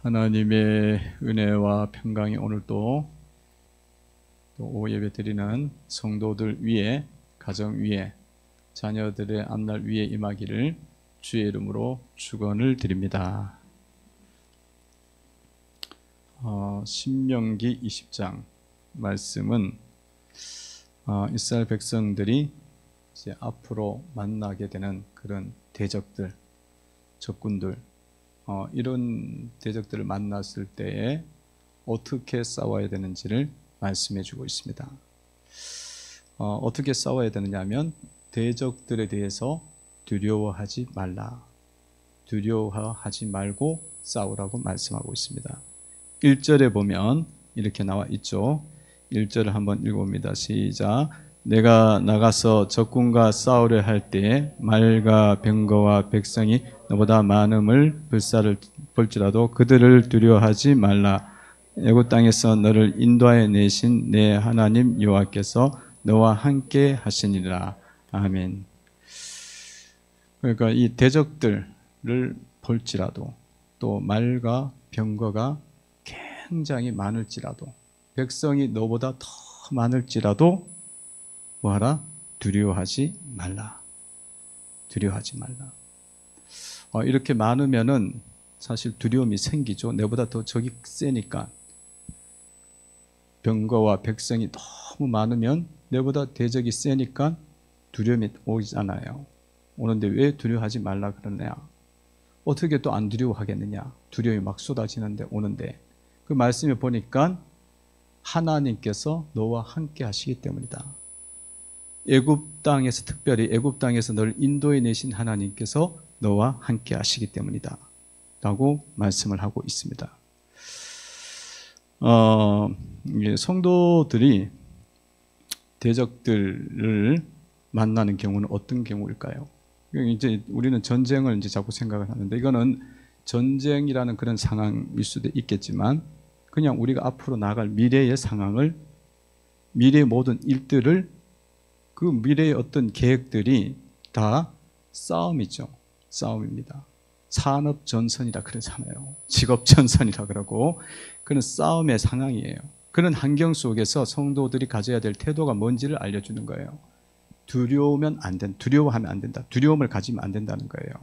하나님의 은혜와 평강이 오늘 또 오후 예배 드리는 성도들 위에, 가정 위에, 자녀들의 앞날 위에 임하기를 주의 이름으로 축원을 드립니다. 신명기 20장 말씀은 이스라엘 백성들이 이제 앞으로 만나게 되는 그런 대적들, 적군들, 이런 대적들을 만났을 때에 어떻게 싸워야 되는지를 말씀해 주고 있습니다. 어떻게 싸워야 되느냐면 대적들에 대해서 두려워하지 말라, 두려워하지 말고 싸우라고 말씀하고 있습니다. 1절에 보면 이렇게 나와 있죠. 1절을 한번 읽어봅니다. 시작. 내가 나가서 적군과 싸우려 할 때에 말과 병거와 백성이 너보다 많음을 불사를 볼지라도 그들을 두려워하지 말라. 애굽 땅에서 너를 인도하여 내신 내 하나님 여호와께서 너와 함께 하시니라. 아멘. 그러니까 이 대적들을 볼지라도, 또 말과 병거가 굉장히 많을지라도, 백성이 너보다 더 많을지라도 뭐하라? 두려워하지 말라. 두려워하지 말라. 이렇게 많으면은 사실 두려움이 생기죠. 내보다 더 적이 세니까. 병거와 백성이 너무 많으면 내보다 대적이 세니까 두려움이 오잖아요. 오는데 왜 두려워하지 말라 그러냐? 어떻게 또 안 두려워하겠느냐? 두려움이 막 쏟아지는데, 오는데. 그 말씀에 보니까 하나님께서 너와 함께 하시기 때문이다. 애굽 땅에서, 특별히 애굽 땅에서 너를 인도해 내신 하나님께서 너와 함께 하시기 때문이다 라고 말씀을 하고 있습니다. 성도들이 대적들을 만나는 경우는 어떤 경우일까요? 이제 우리는 전쟁을 이제 자꾸 생각을 하는데, 이거는 전쟁이라는 그런 상황일 수도 있겠지만 그냥 우리가 앞으로 나갈 미래의 상황을, 미래의 모든 일들을, 그 미래의 어떤 계획들이 다 싸움이죠. 싸움입니다. 산업전선이라 그러잖아요. 직업전선이라 그러고, 그런 싸움의 상황이에요. 그런 환경 속에서 성도들이 가져야 될 태도가 뭔지를 알려주는 거예요. 두려우면 안 된다. 두려워하면 안 된다. 두려움을 가지면 안 된다는 거예요.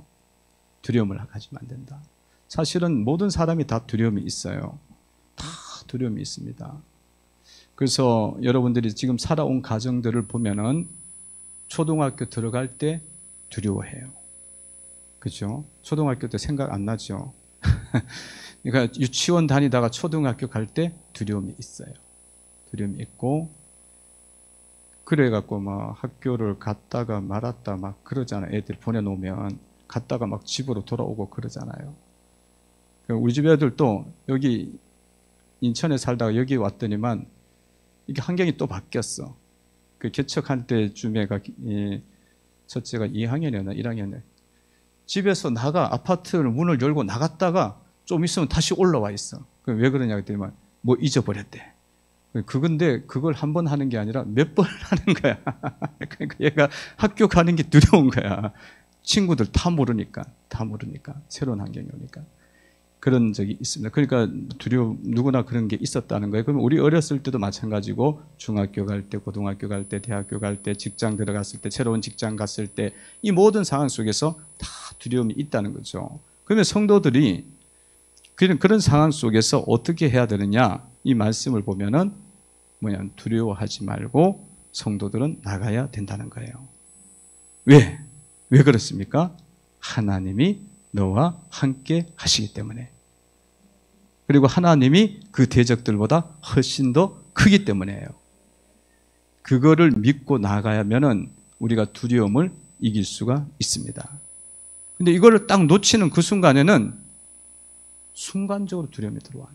두려움을 가지면 안 된다. 사실은 모든 사람이 다 두려움이 있어요. 다 두려움이 있습니다. 그래서 여러분들이 지금 살아온 가정들을 보면은 초등학교 들어갈 때 두려워해요. 그죠? 초등학교 때 생각 안 나죠? 그러니까 유치원 다니다가 초등학교 갈 때 두려움이 있어요. 두려움이 있고, 그래갖고 막 학교를 갔다가 말았다 막 그러잖아요. 애들 보내놓으면 갔다가 막 집으로 돌아오고 그러잖아요. 우리 집 애들도 여기 인천에 살다가 여기 왔더니만 이게 환경이 또 바뀌었어. 그 개척할 때쯤에가 첫째가 2학년이었나 1학년이었나. 집에서 아파트를 문을 열고 나갔다가 좀 있으면 다시 올라와 있어. 왜 그러냐 그랬더니만 뭐 잊어버렸대. 그건데 그걸 한 번 하는 게 아니라 몇 번 하는 거야. 그러니까 얘가 학교 가는 게 두려운 거야. 친구들 다 모르니까 새로운 환경이 오니까. 그런 적이 있습니다. 그러니까 누구나 그런 게 있었다는 거예요. 그러면 우리 어렸을 때도 마찬가지고, 중학교 갈 때, 고등학교 갈 때, 대학교 갈 때, 직장 들어갔을 때, 새로운 직장 갔을 때, 이 모든 상황 속에서 다 두려움이 있다는 거죠. 그러면 성도들이 그런 상황 속에서 어떻게 해야 되느냐? 이 말씀을 보면은 뭐냐면 두려워하지 말고 성도들은 나가야 된다는 거예요. 왜 그렇습니까? 하나님이 너와 함께 하시기 때문에. 그리고 하나님이 그 대적들보다 훨씬 더 크기 때문이에요. 그거를 믿고 나가야면은 우리가 두려움을 이길 수가 있습니다. 근데 이거를 딱 놓치는 그 순간에는 순간적으로 두려움이 들어와요.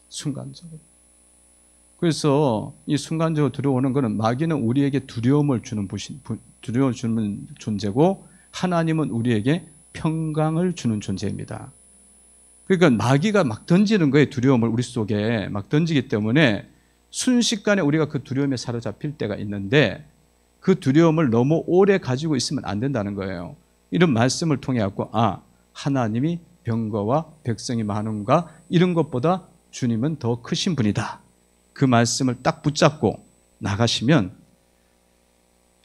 순간적으로. 그래서 이 순간적으로 들어오는 것은, 마귀는 우리에게 두려움을 주는 존재고, 하나님은 우리에게 평강을 주는 존재입니다. 그러니까 마귀가 막 던지는 거예요. 두려움을 우리 속에 막 던지기 때문에 순식간에 우리가 그 두려움에 사로잡힐 때가 있는데, 그 두려움을 너무 오래 가지고 있으면 안 된다는 거예요. 이런 말씀을 통해 갖고 하나님이 병거와 백성이 많음과 이런 것보다 주님은 더 크신 분이다. 그 말씀을 딱 붙잡고 나가시면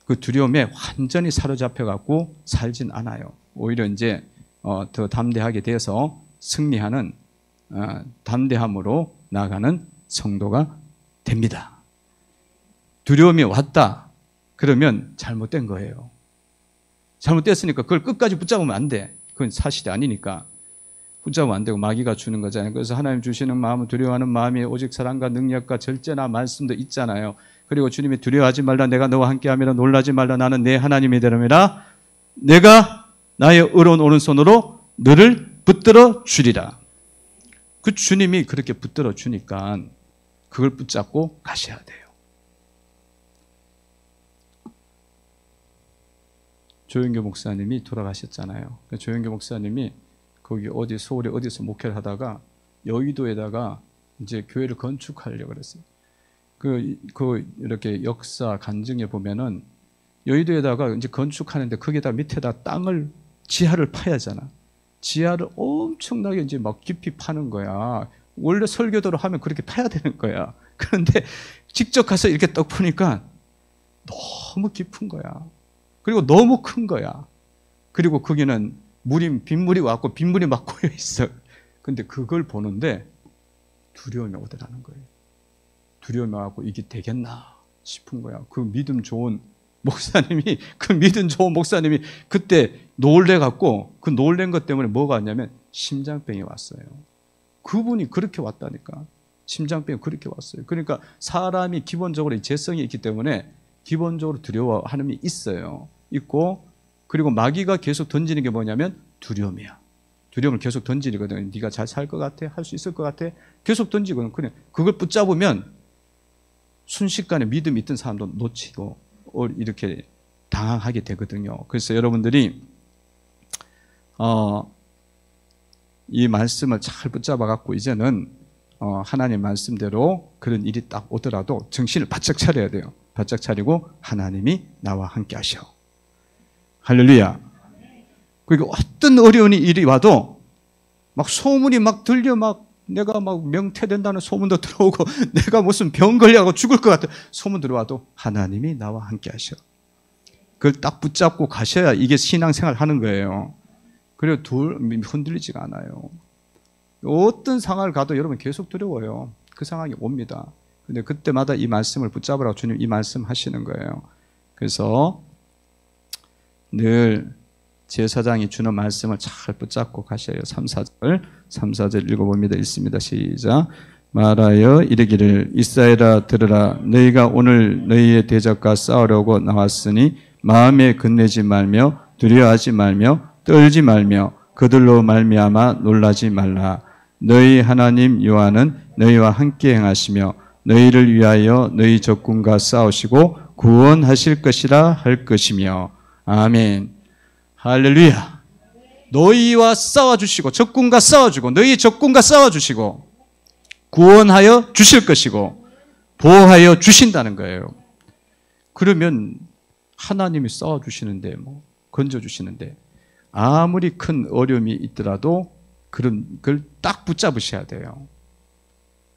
그 두려움에 완전히 사로잡혀갖고 살진 않아요. 오히려 이제 더 담대하게 돼서 승리하는 담대함으로 나가는 성도가 됩니다. 두려움이 왔다 그러면 잘못된 거예요. 잘못됐으니까 그걸 끝까지 붙잡으면 안 돼. 그건 사실이 아니니까 붙잡으면 안 되고 마귀가 주는 거잖아요. 그래서 하나님 주시는 마음은 두려워하는 마음이 오직 사랑과 능력과 절제나 말씀도 있잖아요. 그리고 주님이 두려워하지 말라 내가 너와 함께하미라 놀라지 말라 나는 내 하나님이 되리라 내가 나의 의로운 오른손으로 너를 붙들어 주리라. 그 주님이 그렇게 붙들어 주니까 그걸 붙잡고 가셔야 돼요. 조영교 목사님이 돌아가셨잖아요. 조영교 목사님이 거기 어디 서울에 어디서 목회를 하다가 여의도에다가 이제 교회를 건축하려고 그랬어요. 이렇게 역사 간증에 보면은 여의도에다가 이제 건축하는데 거기다 밑에다 땅을 지하를 파야 하잖아. 지하를 엄청나게 이제 막 깊이 파는 거야. 원래 설교도로 하면 그렇게 파야 되는 거야. 그런데 직접 가서 이렇게 떡 보니까 너무 깊은 거야. 그리고 너무 큰 거야. 그리고 거기는 빗물이 왔고 빗물이 막 고여 있어. 근데 그걸 보는데 두려움이 오더라는 거예요. 두려움이 와갖고 이게 되겠나 싶은 거야. 그 믿음 좋은 목사님이 그때 놀래갖고 그 놀란 것 때문에 뭐가 왔냐면 심장병이 왔어요. 그분이 그렇게 왔다니까. 심장병이 그렇게 왔어요. 그러니까 사람이 기본적으로 재성이 있기 때문에 기본적으로 두려워하는 게 있어요. 있고 그리고 마귀가 계속 던지는 게 뭐냐면 두려움이야. 두려움을 계속 던지거든. 네가 잘 살 것 같아? 할 수 있을 것 같아? 계속 던지거든. 그래. 그걸 붙잡으면 순식간에 믿음이 있던 사람도 놓치고 이렇게 당황하게 되거든요. 그래서 여러분들이 이 말씀을 잘 붙잡아 갖고 이제는 하나님 말씀대로 그런 일이 딱 오더라도 정신을 바짝 차려야 돼요. 바짝 차리고 하나님이 나와 함께 하셔. 할렐루야. 그리고 어떤 어려운 일이 와도 막 소문이 막 들려 내가 명퇴된다는 소문도 들어오고 내가 무슨 병 걸려가고 죽을 것 같아 소문 들어와도 하나님이 나와 함께 하셔. 그걸 딱 붙잡고 가셔야 이게 신앙생활 하는 거예요. 그리고 흔들리지가 않아요. 어떤 상황을 가도 여러분 계속 두려워요. 그 상황이 옵니다. 근데 그때마다 이 말씀을 붙잡으라고 주님 이 말씀 하시는 거예요. 그래서 늘 제사장이 주는 말씀을 잘 붙잡고 가셔요. 3, 4절 읽어봅니다. 읽습니다. 시작. 말하여 이르기를 이스라엘아 들으라 너희가 오늘 너희의 대적과 싸우려고 나왔으니 마음에 끝내지 말며 두려워하지 말며 떨지 말며 그들로 말미암아 놀라지 말라. 너희 하나님 여호와는 너희와 함께 행하시며 너희를 위하여 너희 적군과 싸우시고 구원하실 것이라 할 것이며 아멘. 할렐루야. 너희와 싸워주시고 적군과 싸워주고 너희 적군과 싸워주시고 구원하여 주실 것이고 보호하여 주신다는 거예요. 그러면 하나님이 싸워주시는데 건져주시는데 아무리 큰 어려움이 있더라도 그걸 딱 붙잡으셔야 돼요.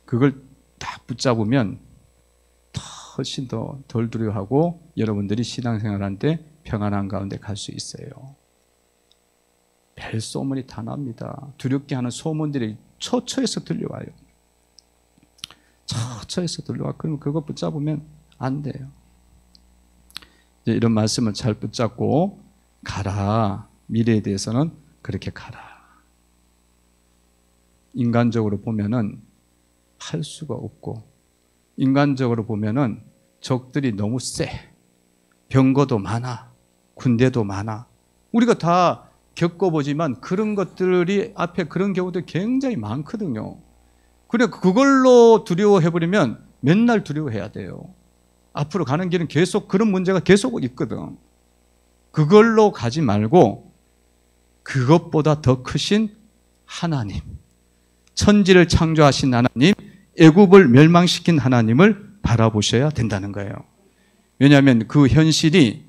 그걸 딱 붙잡으면 훨씬 더 덜 두려워하고 여러분들이 신앙생활할 때 평안한 가운데 갈 수 있어요. 별 소문이 다 납니다. 두렵게 하는 소문들이 처처에서 들려와요. 처처에서 들려와. 그러면 그거 붙잡으면 안 돼요. 이제 이런 말씀을 잘 붙잡고 가라. 미래에 대해서는 그렇게 가라. 인간적으로 보면은 할 수가 없고 인간적으로 보면은 적들이 너무 세. 병거도 많아. 군대도 많아. 우리가 다 겪어보지만 그런 것들이 앞에 그런 경우도 굉장히 많거든요. 그래 그걸로 두려워해버리면 맨날 두려워해야 돼요. 앞으로 가는 길은 계속 그런 문제가 계속 있거든. 그걸로 가지 말고 그것보다 더 크신 하나님, 천지를 창조하신 하나님, 애굽을 멸망시킨 하나님을 바라보셔야 된다는 거예요. 왜냐하면 그 현실이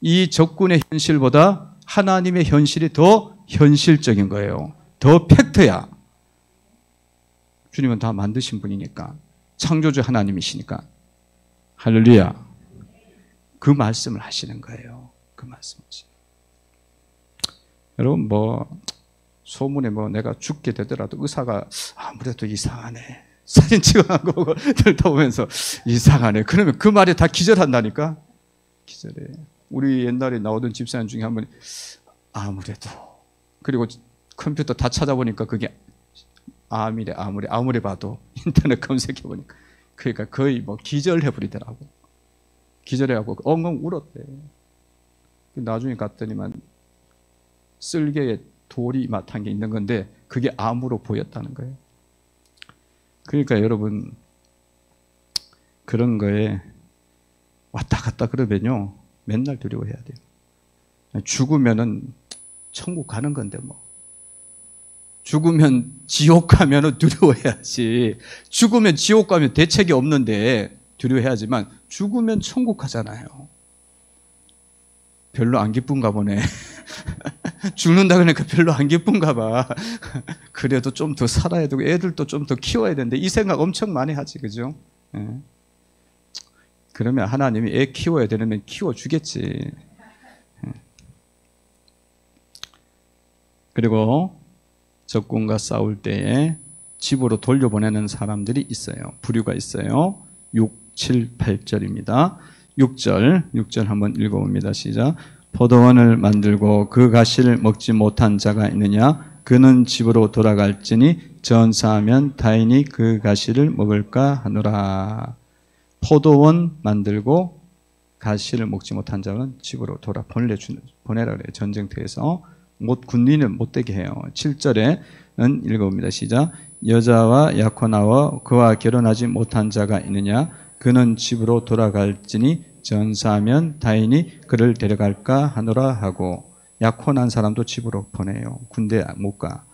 이 적군의 현실보다 하나님의 현실이 더 현실적인 거예요. 더 팩트야. 주님은 다 만드신 분이니까. 창조주 하나님이시니까. 할렐루야. 그 말씀을 하시는 거예요. 그 말씀을. 여러분 소문에 내가 죽게 되더라도 의사가 아무래도 이상하네. 사진 찍어가고 들다 보면서 이상하네. 그러면 그 말에 다 기절한다니까. 기절해. 우리 옛날에 나오던 집사님 중에 한 분이 아무래도, 그리고 컴퓨터 다 찾아보니까 그게 암이래. 아무리 봐도 인터넷 검색해 보니까. 그러니까 거의 기절해 버리더라고. 기절해갖고 엉엉 울었대. 나중에 갔더니만 쓸개에 돌이 맡은 게 있는 건데 그게 암으로 보였다는 거예요. 그러니까 여러분, 그런 거에 왔다 갔다 그러면요 맨날 두려워해야 돼요. 죽으면은 천국 가는 건데 죽으면 지옥 가면은 두려워해야지. 죽으면 지옥 가면 대책이 없는데 두려워해야지만, 죽으면 천국 가잖아요. 별로 안 기쁜가 보네. 죽는다 그러니까 별로 안 기쁜가 봐. 그래도 좀 더 살아야 되고 애들도 좀 더 키워야 되는데 이 생각 엄청 많이 하지, 그죠? 예. 그러면 하나님이 애 키워야 되면 키워주겠지. 예. 그리고 적군과 싸울 때에 집으로 돌려보내는 사람들이 있어요. 부류가 있어요. 6, 7, 8절입니다. 6절 한번 읽어봅니다. 시작. 포도원을 만들고 그 가시를 먹지 못한 자가 있느냐? 그는 집으로 돌아갈지니 전사하면 타인이 그 가시를 먹을까 하노라. 포도원 만들고 가시를 먹지 못한 자는 집으로 보내라 그래요. 전쟁터에서 군인을 못 되게 해요. 7절에는 읽어봅니다. 시작. 여자와 약혼하여 그와 결혼하지 못한 자가 있느냐? 그는 집으로 돌아갈지니 전사하면 타인이 그를 데려갈까 하노라 하고. 약혼한 사람도 집으로 보내요. 군대 못 가.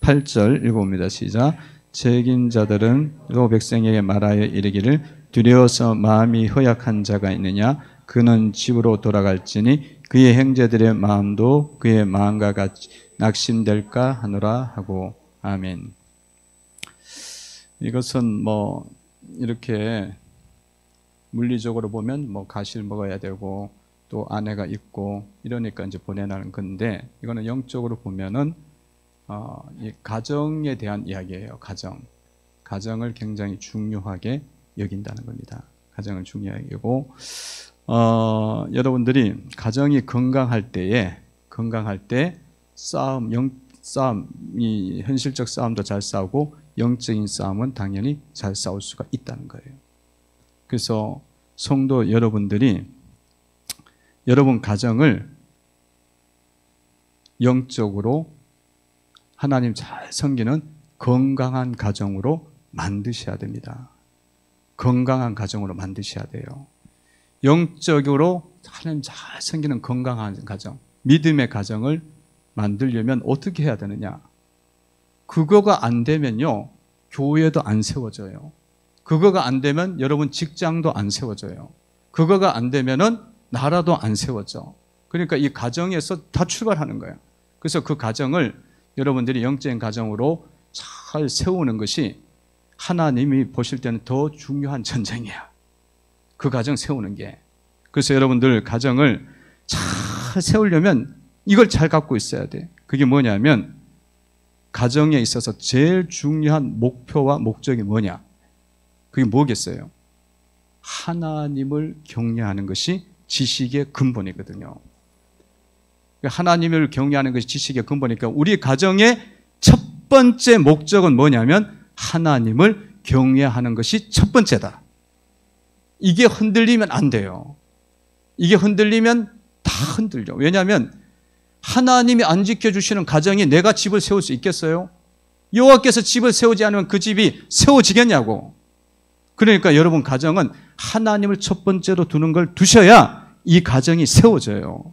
8절 읽어봅니다. 시작. 책임자들은 또 백성에게 말하여 이르기를 두려워서 마음이 허약한 자가 있느냐? 그는 집으로 돌아갈지니 그의 형제들의 마음도 그의 마음과 같이 낙심될까 하노라 하고. 아멘. 이것은 이렇게 물리적으로 보면 가시를 먹어야 되고 또 아내가 있고 이러니까 이제 보내라는 건데, 이거는 영적으로 보면은 이 가정에 대한 이야기예요. 가정을 굉장히 중요하게 여긴다는 겁니다. 가정을 중요하게 여기고, 여러분들이 가정이 건강할 때 이 현실적 싸움도 잘 싸우고 영적인 싸움은 당연히 잘 싸울 수가 있다는 거예요. 그래서 성도 여러분들이 여러분 가정을 영적으로 하나님 잘 섬기는 건강한 가정으로 만드셔야 됩니다. 건강한 가정으로 만드셔야 돼요. 영적으로 하나님 잘 섬기는 건강한 가정, 믿음의 가정을 만들려면 어떻게 해야 되느냐? 그거가 안 되면요, 교회도 안 세워져요. 그거가 안 되면 여러분 직장도 안 세워져요. 그거가 안 되면은 나라도 안 세워져. 그러니까 이 가정에서 다 출발하는 거예요. 그래서 그 가정을 여러분들이 영적인 가정으로 잘 세우는 것이 하나님이 보실 때는 더 중요한 전쟁이야. 그 가정 세우는 게. 그래서 여러분들 가정을 잘 세우려면 이걸 잘 갖고 있어야 돼. 그게 뭐냐면, 가정에 있어서 제일 중요한 목표와 목적이 뭐냐? 그게 뭐겠어요? 하나님을 경외하는 것이 지식의 근본이거든요. 하나님을 경외하는 것이 지식의 근본이니까 우리 가정의 첫 번째 목적은 뭐냐면 하나님을 경외하는 것이 첫 번째다. 이게 흔들리면 안 돼요. 이게 흔들리면 다 흔들려. 왜냐하면 하나님이 안 지켜주시는 가정이 내가 집을 세울 수 있겠어요? 여호와께서 집을 세우지 않으면 그 집이 세워지겠냐고. 그러니까 여러분 가정은 하나님을 첫 번째로 두는 걸 두셔야 이 가정이 세워져요.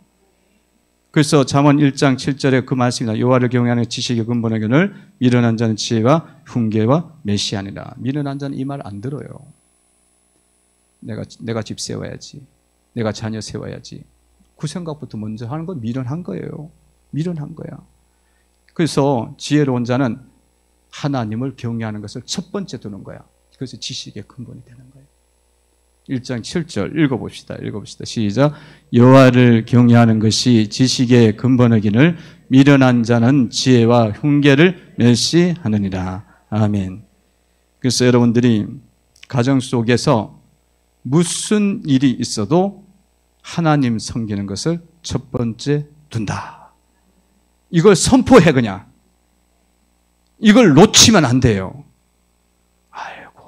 그래서 잠언 1장 7절에 그 말씀이다. 여호와를 경외하는 지식의 근본에게는 미련한 자는 지혜와 훈계와 메시아니라. 미련한 자는 이 말 안 들어요. 내가 집 세워야지. 내가 자녀 세워야지. 그 생각부터 먼저 하는 건 미련한 거예요. 미련한 거야. 그래서 지혜로운 자는 하나님을 경외하는 것을 첫 번째 두는 거야. 그래서 지식의 근본이 되는 거예요. 1장 7절 읽어봅시다. 시작. 여호와를 경외하는 것이 지식의 근본이기를 미련한 자는 지혜와 흉계를 멸시하느니라. 아멘. 그래서 여러분들이 가정 속에서 무슨 일이 있어도 하나님 섬기는 것을 첫 번째 둔다. 이걸 선포해 그냥. 이걸 놓치면 안 돼요. 아이고,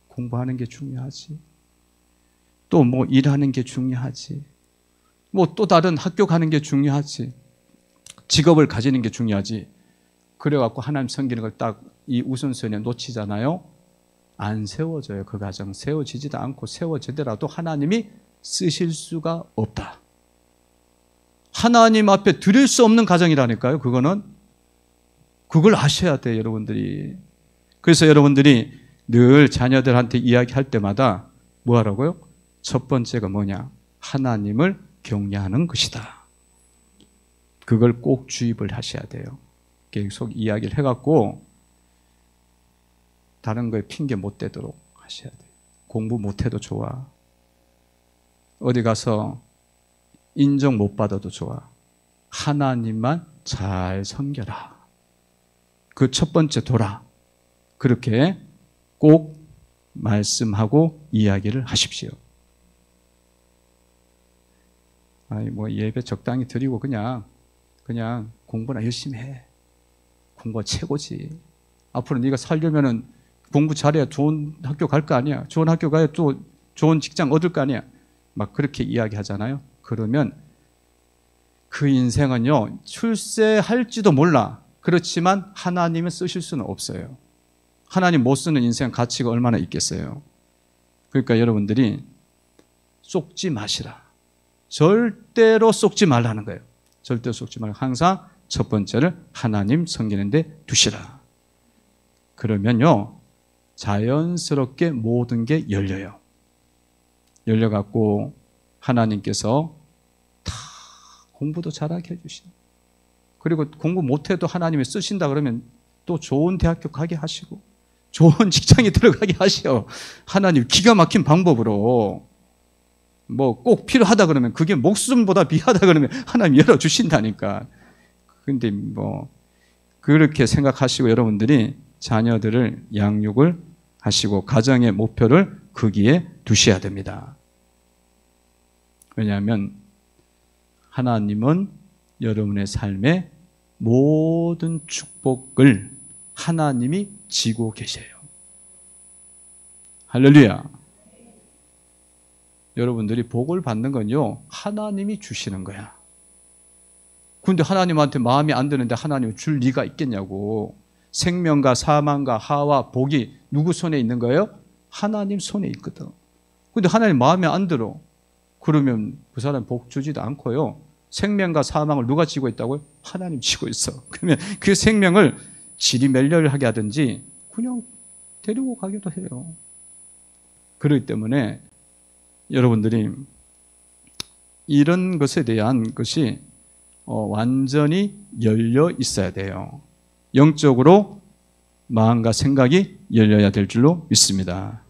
공부하는 게 중요하지. 또 뭐 일하는 게 중요하지. 뭐 또 다른 학교 가는 게 중요하지. 직업을 가지는 게 중요하지. 그래갖고 하나님 섬기는 걸 딱 이 우선순위에 놓치잖아요. 안 세워져요. 그 가정 세워지지도 않고 세워지더라도 하나님이 쓰실 수가 없다. 하나님 앞에 드릴 수 없는 가정이라니까요. 그걸 아셔야 돼요, 여러분들이. 그래서 여러분들이 늘 자녀들한테 이야기할 때마다 뭐 하라고요? 첫 번째가 뭐냐? 하나님을 경외하는 것이다. 그걸 꼭 주입을 하셔야 돼요. 계속 이야기를 해갖고 다른 거에 핑계 못 대도록 하셔야 돼요. 공부 못해도 좋아. 어디 가서 인정 못 받아도 좋아. 하나님만 잘 섬겨라. 그 첫 번째 도라. 그렇게 꼭 말씀하고 이야기를 하십시오. 아니 뭐 예배 적당히 드리고 그냥 공부나 열심히 해. 공부가 최고지. 앞으로 네가 살려면은 공부 잘해야 좋은 학교 갈 거 아니야. 좋은 학교 가야 또 좋은 직장 얻을 거 아니야. 막 그렇게 이야기하잖아요. 그러면 그 인생은요, 출세할지도 몰라. 그렇지만 하나님은 쓰실 수는 없어요. 하나님 못 쓰는 인생 가치가 얼마나 있겠어요. 그러니까 여러분들이 속지 마시라. 절대로 속지 말라는 거예요. 절대로 속지 말고 항상 첫 번째를 하나님 섬기는 데 두시라. 그러면요, 자연스럽게 모든 게 열려요. 열려갖고 하나님께서 다 공부도 잘하게 해주시고, 그리고 공부 못해도 하나님이 쓰신다 그러면 또 좋은 대학교 가게 하시고 좋은 직장에 들어가게 하시오. 하나님 기가 막힌 방법으로 뭐 꼭 필요하다 그러면 그게 목숨보다 귀하다 그러면 하나님 열어주신다니까. 근데 뭐 그렇게 생각하시고 여러분들이 자녀들을 양육을 하시고 가정의 목표를 거기에 두셔야 됩니다. 왜냐하면 하나님은 여러분의 삶의 모든 축복을 하나님이 지고 계세요. 할렐루야. 여러분들이 복을 받는 건요, 하나님이 주시는 거야. 근데 하나님한테 마음이 안 드는데 하나님이 줄 리가 있겠냐고. 생명과 사망과 하와 복이 누구 손에 있는 거예요? 하나님 손에 있거든. 근데 하나님 마음에 안 들어. 그러면 그 사람 복 주지도 않고요. 생명과 사망을 누가 지고 있다고요? 하나님 지고 있어. 그러면 그 생명을 지리멸렬하게 하든지 그냥 데리고 가기도 해요. 그렇기 때문에 여러분들이 이런 것에 대한 것이 완전히 열려 있어야 돼요. 영적으로 마음과 생각이 열려야 될 줄로 믿습니다.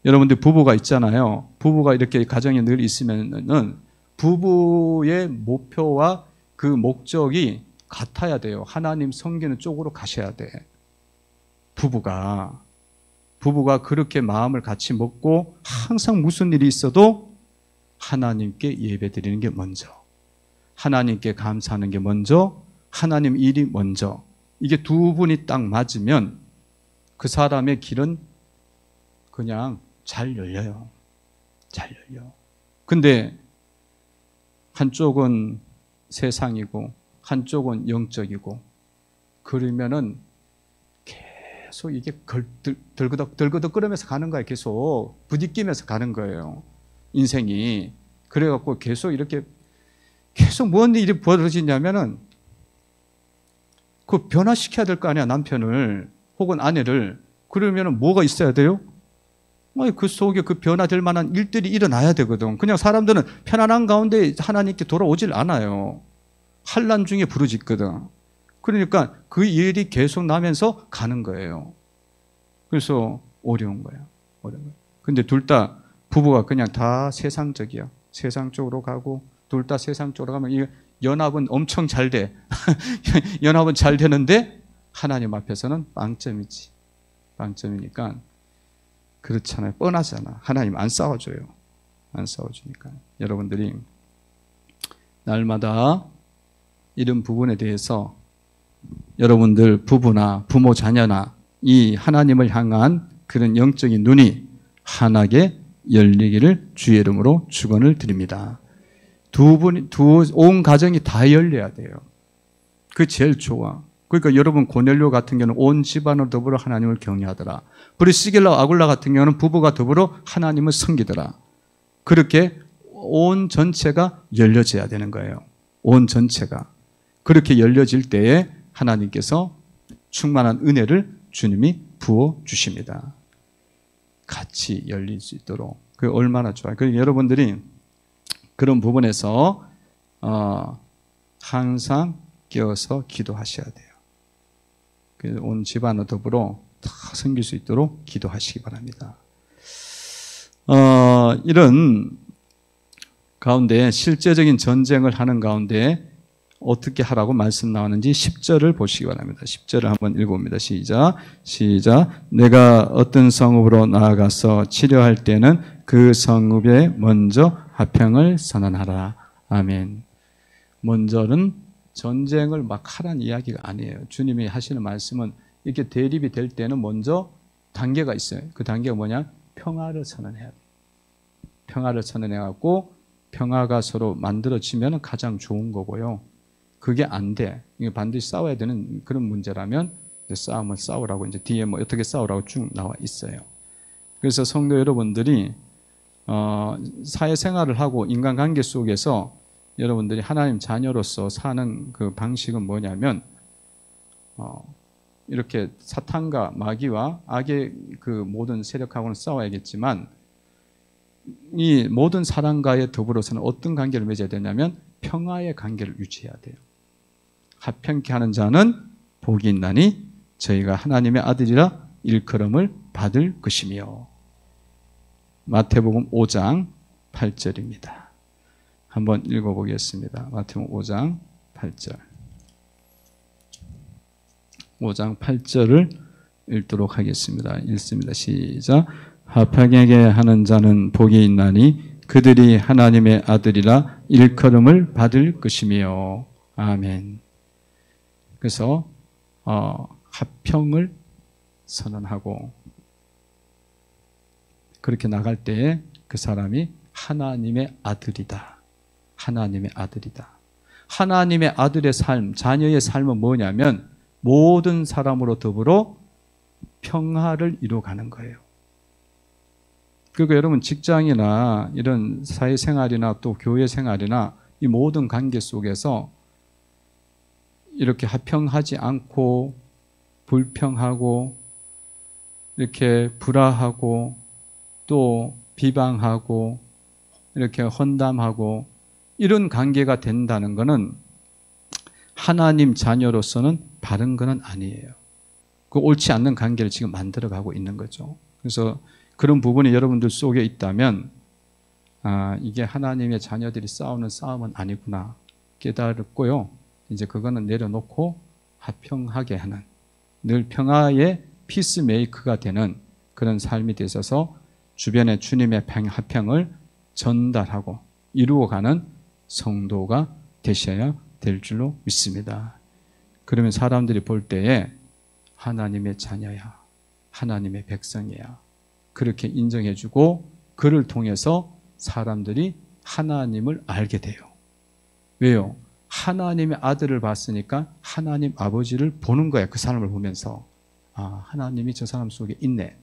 여러분들 부부가 있잖아요. 부부가 이렇게 가정에 늘 있으면은 부부의 목표와 그 목적이 같아야 돼요. 하나님 섬기는 쪽으로 가셔야 돼. 부부가 그렇게 마음을 같이 먹고 항상 무슨 일이 있어도 하나님께 예배드리는 게 먼저, 하나님께 감사하는 게 먼저, 하나님 일이 먼저. 이게 두 분이 딱 맞으면 그 사람의 길은 그냥 잘 열려요. 잘 열려. 근데 한쪽은 세상이고 한쪽은 영적이고 그러면은 계속 이게 덜그덕 끓으면서 가는 거예요. 계속 부딪히면서 가는 거예요. 인생이. 그래갖고 계속 이렇게 계속 뭔 일이 벌어지냐면은 그 변화시켜야 될 거 아니야, 남편을 혹은 아내를. 그러면은 뭐가 있어야 돼요? 그 속에 그 변화될 만한 일들이 일어나야 되거든. 그냥 사람들은 편안한 가운데 하나님께 돌아오질 않아요. 환난 중에 부르짖거든. 그러니까 그 일이 계속 나면서 가는 거예요. 그래서 어려운 거야. 어려운 거야. 근데 둘 다 부부가 그냥 다 세상적이야. 세상 쪽으로 가고 둘 다 세상 쪽으로 가면 이 연합은 엄청 잘 돼. 연합은 잘 되는데 하나님 앞에서는 빵점이지. 빵점이니까 그렇잖아요. 뻔하잖아. 하나님 안 싸워줘요. 안 싸워주니까. 여러분들이 날마다 이런 부분에 대해서 여러분들 부부나 부모 자녀나 이 하나님을 향한 그런 영적인 눈이 환하게 열리기를 주의 이름으로 축원을 드립니다. 온 가정이 다 열려야 돼요. 그게 제일 좋아. 그러니까 여러분 고넬료 같은 경우는 온 집안으로 더불어 하나님을 경외하더라. 브리스길라 아굴라 같은 경우는 부부가 더불어 하나님을 섬기더라. 그렇게 온 전체가 열려져야 되는 거예요. 온 전체가. 그렇게 열려질 때에 하나님께서 충만한 은혜를 주님이 부어 주십니다. 같이 열릴 수 있도록. 그게 얼마나 좋아요. 그리고 여러분들이 그런 부분에서 항상 끼어서 기도하셔야 돼요. 온 집안으로 더불어 다 섬길 수 있도록 기도하시기 바랍니다. 이런 가운데 실제적인 전쟁을 하는 가운데 어떻게 하라고 말씀 나오는지 10절을 보시기 바랍니다. 10절을 한번 읽어봅니다. 시작. 내가 어떤 성읍으로 나아가서 치료할 때는 그 성읍에 먼저 화평을 선언하라. 아멘. 먼저는 전쟁을 막 하라는 이야기가 아니에요. 주님이 하시는 말씀은 이렇게 대립이 될 때는 먼저 단계가 있어요. 그 단계가 뭐냐? 평화를 선언해야 돼요. 평화를 선언해갖고 평화가 서로 만들어지면 가장 좋은 거고요. 그게 안 돼. 이게 반드시 싸워야 되는 그런 문제라면 싸움을 싸우라고 이제 뒤에 뭐 어떻게 싸우라고 쭉 나와 있어요. 그래서 성도 여러분들이 사회생활을 하고 인간관계 속에서 여러분들이 하나님 자녀로서 사는 그 방식은 뭐냐면 이렇게 사탄과 마귀와 악의 그 모든 세력하고는 싸워야겠지만 이 모든 사람과의 더불어서는 어떤 관계를 맺어야 되냐면 평화의 관계를 유지해야 돼요. 화평케 하는 자는 복이 있나니 저희가 하나님의 아들이라 일컬음을 받을 것이며. 마태복음 5장 8절입니다. 한번 읽어보겠습니다. 마태복음 5장 8절. 5장 8절을 읽도록 하겠습니다. 읽습니다. 시작. 화평하게 하는 자는 복이 있나니 그들이 하나님의 아들이라 일컬음을 받을 것이며. 아멘. 그래서 화평을 선언하고 그렇게 나갈 때에 그 사람이 하나님의 아들이다. 하나님의 아들이다. 하나님의 아들의 삶, 자녀의 삶은 뭐냐면 모든 사람으로 더불어 평화를 이루어가는 거예요. 그리고 여러분 직장이나 이런 사회생활이나 또 교회생활이나 이 모든 관계 속에서 이렇게 화평하지 않고 불평하고 이렇게 불화하고 또 비방하고 이렇게 헌담하고 이런 관계가 된다는 것은 하나님 자녀로서는 바른 것은 아니에요. 그 옳지 않는 관계를 지금 만들어가고 있는 거죠. 그래서 그런 부분이 여러분들 속에 있다면 이게 하나님의 자녀들이 싸우는 싸움은 아니구나 깨달았고요. 이제 그거는 내려놓고 화평하게 하는 늘 평화의 피스메이커가 되는 그런 삶이 되셔서 주변에 주님의 화평을 전달하고 이루어가는 성도가 되셔야 될 줄로 믿습니다. 그러면 사람들이 볼 때에 하나님의 자녀야, 하나님의 백성이야 그렇게 인정해주고 그를 통해서 사람들이 하나님을 알게 돼요. 왜요? 하나님의 아들을 봤으니까 하나님 아버지를 보는 거예요. 그 사람을 보면서 하나님이 저 사람 속에 있네.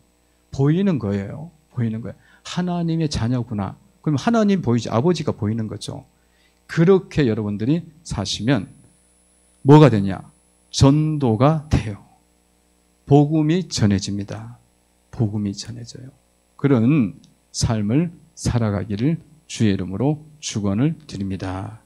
보이는 거예요. 보이는 거예요. 하나님의 자녀구나. 그럼 하나님 보이지 아버지가 보이는 거죠. 그렇게 여러분들이 사시면 뭐가 되냐? 전도가 돼요. 복음이 전해집니다. 복음이 전해져요. 그런 삶을 살아가기를 주의 이름으로 축원을 드립니다.